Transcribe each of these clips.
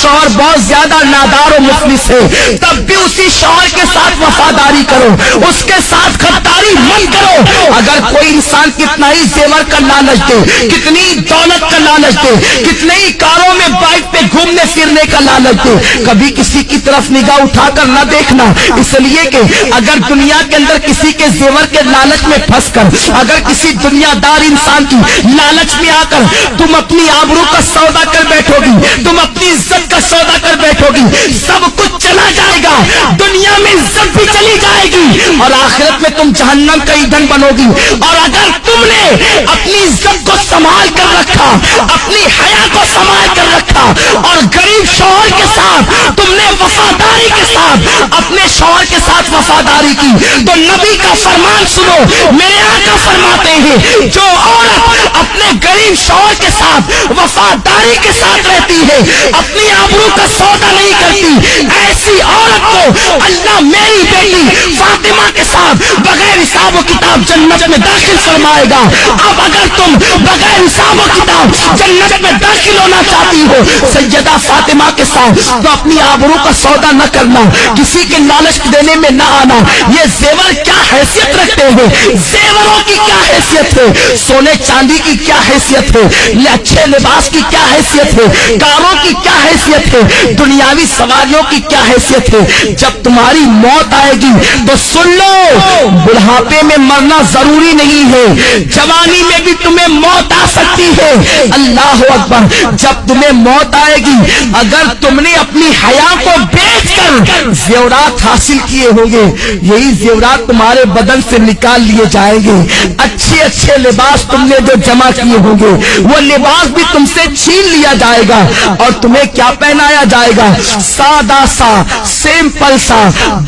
شوہر بہت زیادہ نادار و مفلس ہے، تب بھی اسی شوہر کے ساتھ وفاداری کرو، اس کے ساتھ غداری مت کرو۔ اگر کوئی انسان کتنا ہی زیور کا لالچ دے، کتنی دولت کا لالچ دے، کتنے ہی کاروں میں بائک پہ گھومنے پھرنے کا لالچ دے، کبھی کسی کی طرف نگاہ اٹھا کر نہ دیکھنا، اس لیے کہ اگر دنیا کے اندر کسی کے زیور کے لالچ میں پھنس کر، اگر کسی دنیا دار انسان کی لالچ میں آ کر تم اپنی آبرو کا سودا کر بیٹھو گی، تم اپنی عزت کا سودا کر بیٹھو گی، سب کچھ چلا جائے گا، دنیا میں عزت بھی چلی جائے گی اور آخرت میں تم جہنم کا ایندھن بنو گی۔ اور اگر تم نے اپنی عزت کو سنبھال کر رکھا، اپنی حیا کو سنبھال کر رکھا اور غریب شوہر کے ساتھ تم نے وفاداری کے ساتھ اپنے شوہر کے ساتھ وفاداری کی، تو نبی کا فرمان سنو، میرے آقا فرماتے ہیں جو عورت اپنے غریب شوہر کے ساتھ وفاداری کے ساتھ رہتی ہے، اپنی آبرو کا سودا نہیں کرتی، ایسی عورت کو اللہ میری بیٹی فاطمہ کے ساتھ بغیر حساب و کتاب جنت میں داخل فرمائے گا۔ اب اگر تم بغیر حساب و کتاب جنت میں داخل ہونا چاہتی ہو سیدہ فاطمہ کے ساتھ، تو اپنی آبرو کا سودا نہ کرنا، کسی کے لالچ دینے میں نہ آنا۔ یہ زیور کیا حیثیت رکھتے ہیں، زیوروں کی کیا حیثیت ہے، سونے چاندی کی کیا حیثیت ہے، اچھے لباس کی کیا حیثیت ہے، کاروں کی کیا حیثیت ہے، دنیاوی سواریوں کی کیا حیثیت ہے۔ جب تمہاری موت آئے گی تو سن لو، بڑھاپے میں مرنا ضروری نہیں ہے، جوانی میں بھی تمہیں موت آ سکتی ہے۔ اللہ اکبر، جب تمہیں موت آئے گی، اگر تم نے اپنی حیا کو بیچ کر زیورات حاصل کیے ہوں گے، یہی زیورات تمہارے بدن سے نکال لیے جائیں گے۔ اچھے اچھے لباس تم نے جو جمع کیے ہوں گے، وہ لباس بھی تم سے چھین لیا جائے گا اور تمہیں کیا پہنایا جائے گا، سادہ سا سمپل سا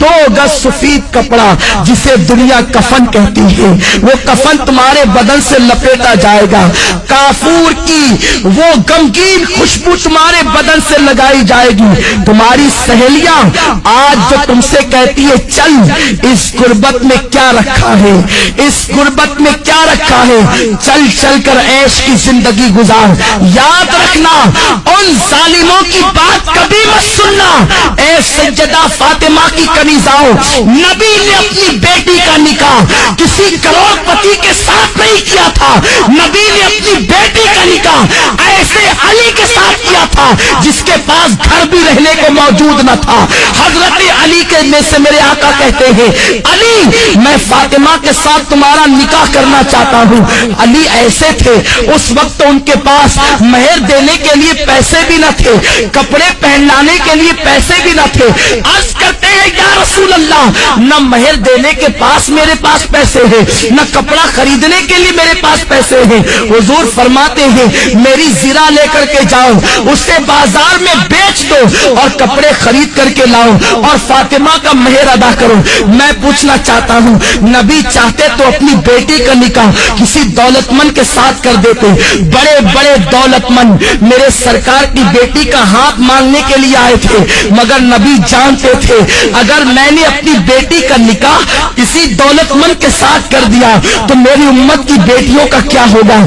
2 گز سفید کپڑا جسے دنیا کفن کہتی ہے، وہ کفن تمہارے بدن سے لپیٹا جائے گا، کافور کی وہ غمگین خوشبو تمہارے بدن سے لگائی جائے گی۔ تمہاری سہیلیاں آج جو تم سے کہتی ہے چل اس غربت میں کیا رکھا ہے، اس غربت میں کیا رکھا ہے، چل چل کر عیش کی زندگی گزار، یاد رکھنا ان ظالموں کی بات کبھی مت سننا۔ اے سیدہ فاطمہ کی کنیزاؤں، نبی نے اپنی بیٹی کا نکاح کسی کروڑ پتی کے ساتھ نہیں کیا تھا، نبی نے اپنی بیٹی کا نکاح ایسے علی کے ساتھ کیا تھا جس کے پاس گھر بھی رہنے کو موجود نہ تھا۔ حضرت علی کے میں سے میرے آقا کہتے ہیں علی میں فاطمہ کے ساتھ تمہارا نکاح کرنا چاہتا ہوں۔ علی ایسے تھے اس وقت ان کے پاس مہر دینے کے لیے پیسے بھی نہ تھے، کپڑے پہنانے کے لیے پیسے بھی نہ تھے۔ عرض کرتے ہیں یا رسول اللہ، نہ مہر دینے کے پاس میرے پاس پیسے ہیں، نہ کپڑا خریدنے کے لیے میرے پاس پیسے ہیں۔ حضور فرماتے ہیں میری زرہ لے کر کے جاؤ، اسے بازار میں بیچ دو اور کپڑے خرید کر کے لاؤ اور فاطمہ کا مہر ادا کرو۔ میں پوچھنا چاہتا ہوں نبی چاہتے تو اپنی بیٹی کا نکاح کسی دولت مند کے ساتھ کر دیتے، بڑے بڑے دولت مند میرے سرکار کی بیٹی کا ہاتھ مانگنے کے لیے آئے تھے، مگر نبی جانتے تھے اگر میں نے اپنی بیٹی کا نکاح کسی دولت مند کے ساتھ کر دیا تو میری امت کی بیٹیوں کا کیا ہوگا،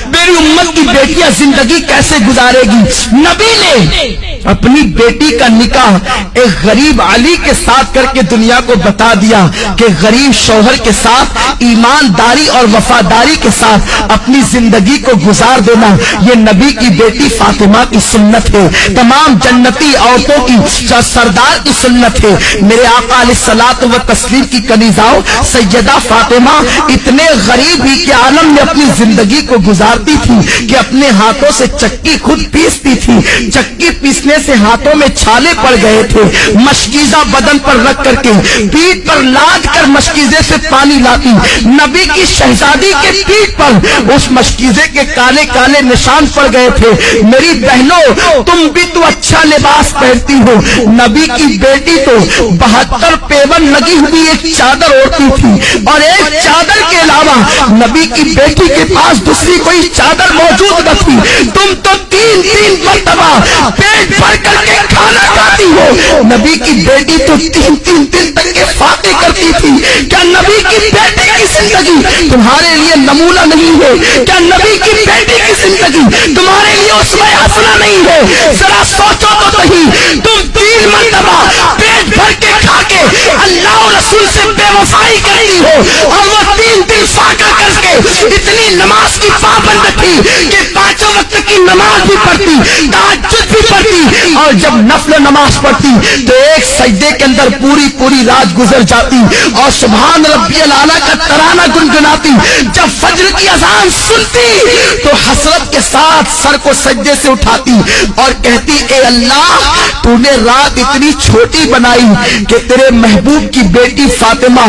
میری امت کی بیٹیاں زندگی کیسے گزارے گی۔ نبی نے اپنی بیٹی کا نکاح ایک غریب علی کے ساتھ کر کے دنیا کو بتا دیا کہ غریب شوہر کے ساتھ ایمانداری اور وفاداری کے ساتھ اپنی زندگی کو گزار دینا یہ نبی کی بیٹی فاطمہ کی سنت ہے، تمام جنتی عورتوں کی سردار کی سنت ہے۔ میرے آقا علیہ الصلوۃ والتسلیم کی کنیزاؤں سیدہ فاطمہ اتنے غریب ہی کے عالم میں اپنی زندگی کو گزارتی تھی کہ اپنے ہاتھوں سے چکی خود پیستی تھی، چکی پیسنے سے ہاتھوں میں چھالے پڑ گئے تھے، مشکیزہ بدن پر رکھ کر کے پیٹھ پر لاد کر مشکیزے سے پانی لاتی، نبی کی شہزادی کے پیٹھ پر اس مشکیزے کے کالے کالے نشان پڑ گئے تھے۔ میری بہنوں تم بھی تو اچھا لباس پہنتی ہو، نبی کی بیٹی تو 72 پیون لگی ہوئی ایک چادر اوڑھتی تھی اور ایک چادر کے علاوہ نبی کی بیٹی کے پاس دوسری کوئی چادر موجود نہ تھی۔ تم تو 3 مرتبہ پیٹ بھر کر کے کھانا کھاتی ہو، نبی کی بیٹی تو 3 دن تک کے فاتح کرتی تھی۔ کیا نبی کی بیٹی کی زندگی تمہارے لیے نمونہ نہیں ہے؟ کیا نبی کی بیٹی کی زندگی تمہارے لیے اسوہ حسنہ نہیں ہے؟ ذرا سوچو تو صحیح، صفائی کرتی ہو، اور وہ 3 دن فاقہ کر کے اتنی نماز کی پابند تھی کہ 5 وقت کی نماز بھی پڑھتی، تہجد بھی پڑھتی، اور جب نفل نماز پڑھتی تو ایک سجدے کے اندر پوری رات گزر جاتی اور سبحان ربی الاعلیٰ کا ترانہ گنگناتی۔ جب فجر کی اذان سنتی تو حسرت کے ساتھ سر کو سجدے سے اٹھاتی اور کہتی اے اللہ تو نے رات اتنی چھوٹی بنائی کہ تیرے محبوب کی بیٹی فاطمہ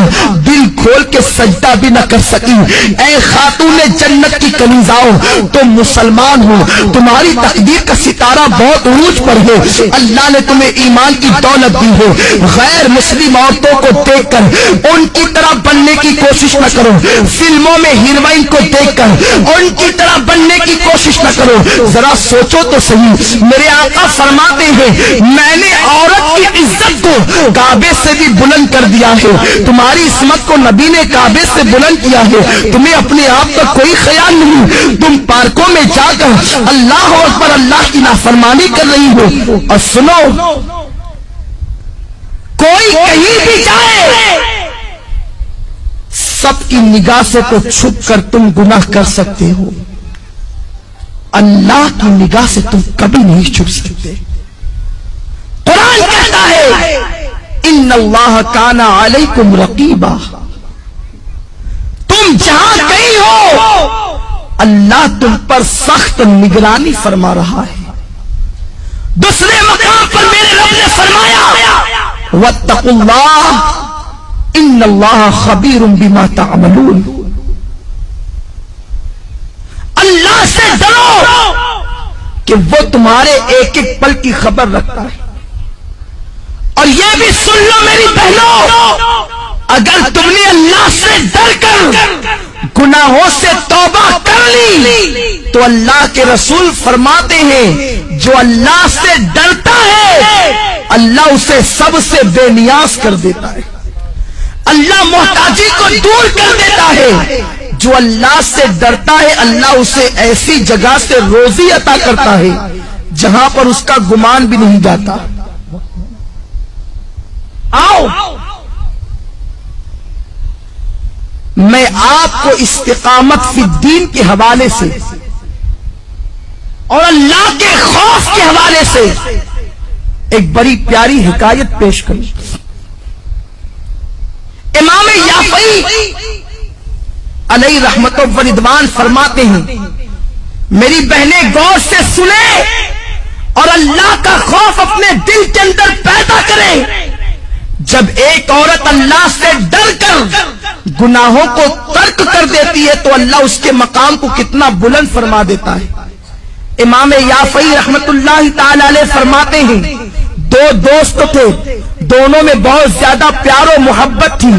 دل کھول کے سجدہ بھی نہ کر سکی۔ اے خاتون جنت کی کنیزاؤ، تم مسلمان ہو، تمہاری تقدیر کا ستارہ بہت عروج پر ہے، اللہ نے تمہیں ایمان کی دولت دی ہے، غیر مسلم عورتوں کو دیکھ کر ان کی طرح بننے کی کوشش نہ کرو، فلموں میں ہیروئن کو دیکھ کر ان کی طرح بننے کی کوشش نہ کرو، ذرا سوچو تو صحیح۔ میرے آقا فرماتے ہیں میں نے عورت کی عزت کو کعبے سے بھی بلند کر دیا ہے، تمہاری عصمت کو نبی نے کعبے سے بلند کیا ہے، تمہیں اپنے آپ کا کوئی خیال نہیں، تم پارکوں میں جا کر اللہ اکبر اللہ کی نافرمانی کر رہی ہو۔ اور سنو، کوئی کہیں بھی جائے سب کی نگاہ سے تو چھپ کر تم گناہ کر سکتے ہو، اللہ کی نگاہ سے تم کبھی نہیں چھپ سکتے۔ قرآن کہتا ہے ان اللہ کان علیکم رقیبا، تم جہاں کہیں ہو اللہ تم پر سخت نگرانی فرما رہا ہے۔ دوسرے مقام پر میرے رب نے فرمایا واتقوا اللہ ان اللہ خبیر بما تعملون، اللہ سے ڈرو کہ وہ تمہارے ایک ایک پل کی خبر رکھتا ہے۔ اور یہ بھی سن لو میری بہنوں، اگر تم نے اللہ سے ڈر کر گناہوں سے توبہ کر لی تو اللہ کے رسول فرماتے ہیں جو اللہ سے ڈرتا ہے اللہ اسے سب سے بے نیاز کر دیتا ہے، اللہ محتاجی کو دور کر دیتا ہے۔ جو اللہ سے ڈرتا ہے اللہ اسے ایسی جگہ سے روزی عطا کرتا ہے جہاں پر اس کا گمان بھی نہیں جاتا۔ آؤ میں آپ کو استقامت فی الدین کے حوالے سے اور اللہ کے خوف کے حوالے سے ایک بڑی پیاری حکایت پیش کروں۔ امام یافعی علیہ رحمت و رضوان فرماتے ہیں میری بہنیں غور سے سنیں اور اللہ کا خوف اپنے دل کے اندر پیدا کریں۔ جب ایک عورت اللہ سے ڈر کر گناہوں کو ترک کر دیتی ہے تو اللہ اس کے مقام کو کتنا بلند فرما دیتا ہے۔ امام یافعی رحمت اللہ تعالی علیہ فرماتے ہیں 2 دوست تھے، دونوں میں بہت زیادہ پیار و محبت تھی،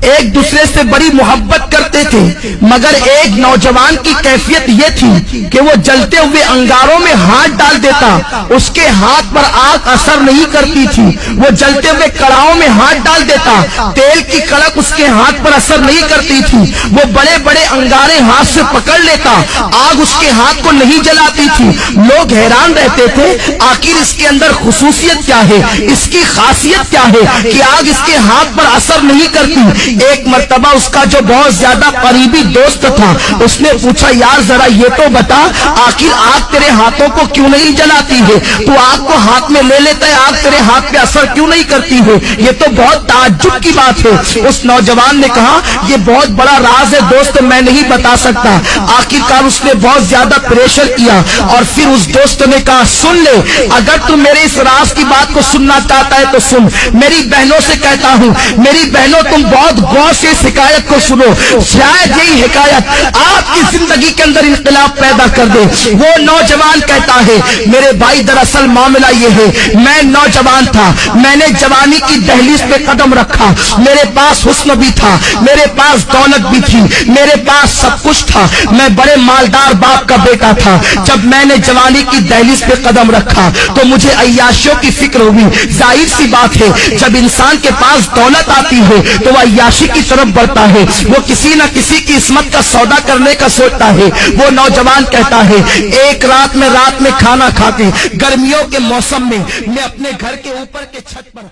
ایک دوسرے سے بڑی محبت کرتے تھے، مگر ایک نوجوان کی کیفیت یہ تھی کہ وہ جلتے ہوئے انگاروں میں ہاتھ ڈال دیتا، اس کے ہاتھ پر آگ اثر نہیں کرتی تھی، وہ جلتے ہوئے کڑاہوں میں ہاتھ ڈال دیتا، تیل کی کڑک اس کے ہاتھ پر اثر نہیں کرتی تھی، وہ بڑے بڑے انگارے ہاتھ سے پکڑ لیتا، آگ اس کے ہاتھ کو نہیں جلاتی تھی۔ لوگ حیران رہتے تھے آخر اس کے اندر خصوصیت کیا ہے، اس کی خاصیت کیا ہے کہ آگ اس کے ہاتھ پر اثر نہیں کرتی۔ ایک مرتبہ اس کا جو بہت زیادہ قریبی دوست تھا اس نے پوچھا یار ذرا یہ تو بتا آخر آگ تیرے ہاتھوں کو کیوں نہیں جلاتی ہے، تو آگ کو ہاتھ میں لے لیتا ہے آگ تیرے ہاتھ پہ اثر کیوں نہیں کرتی ہے، یہ تو بہت تعجب کی بات ہے۔ اس نوجوان نے کہا یہ بہت بڑا راز ہے دوست، میں نہیں بتا سکتا۔ آخرکار اس نے بہت زیادہ پریشر کیا اور پھر اس دوست نے کہا سن لے اگر تم میرے اس راز کی بات کو سننا چاہتا ہے تو سن، میری بہنوں سے کہتا ہوں میری بہنوں تم بہت غور سے اس حکایت کو سنو، شاید یہی حکایت آپ کی زندگی کے اندر انقلاب پیدا کر دے۔ وہ نوجوان کہتا ہے میرے بھائی دراصل معاملہ یہ ہے میں نوجوان تھا، میں نے جوانی کی دہلیز پہ قدم رکھا، میرے پاس حسن بھی تھا، میرے پاس دولت بھی تھی، میرے پاس سب کچھ تھا، میں بڑے مالدار باپ کا بیٹا تھا۔ جب میں نے جوانی کی دہلیز پہ قدم رکھا تو مجھے عیاشیوں کی فکر ہوئی۔ ظاہر سی بات ہے جب انسان کے پاس دولت آتی ہے تو وہ عیاشی کی طرف بڑھتا ہے، وہ کسی نہ کسی کی عصمت کا سودا کرنے کا سوچتا ہے۔ وہ نوجوان کہتا ہے ایک رات میں کھانا کھا کے گرمیوں کے موسم میں میں اپنے گھر کے اوپر کے چھت پر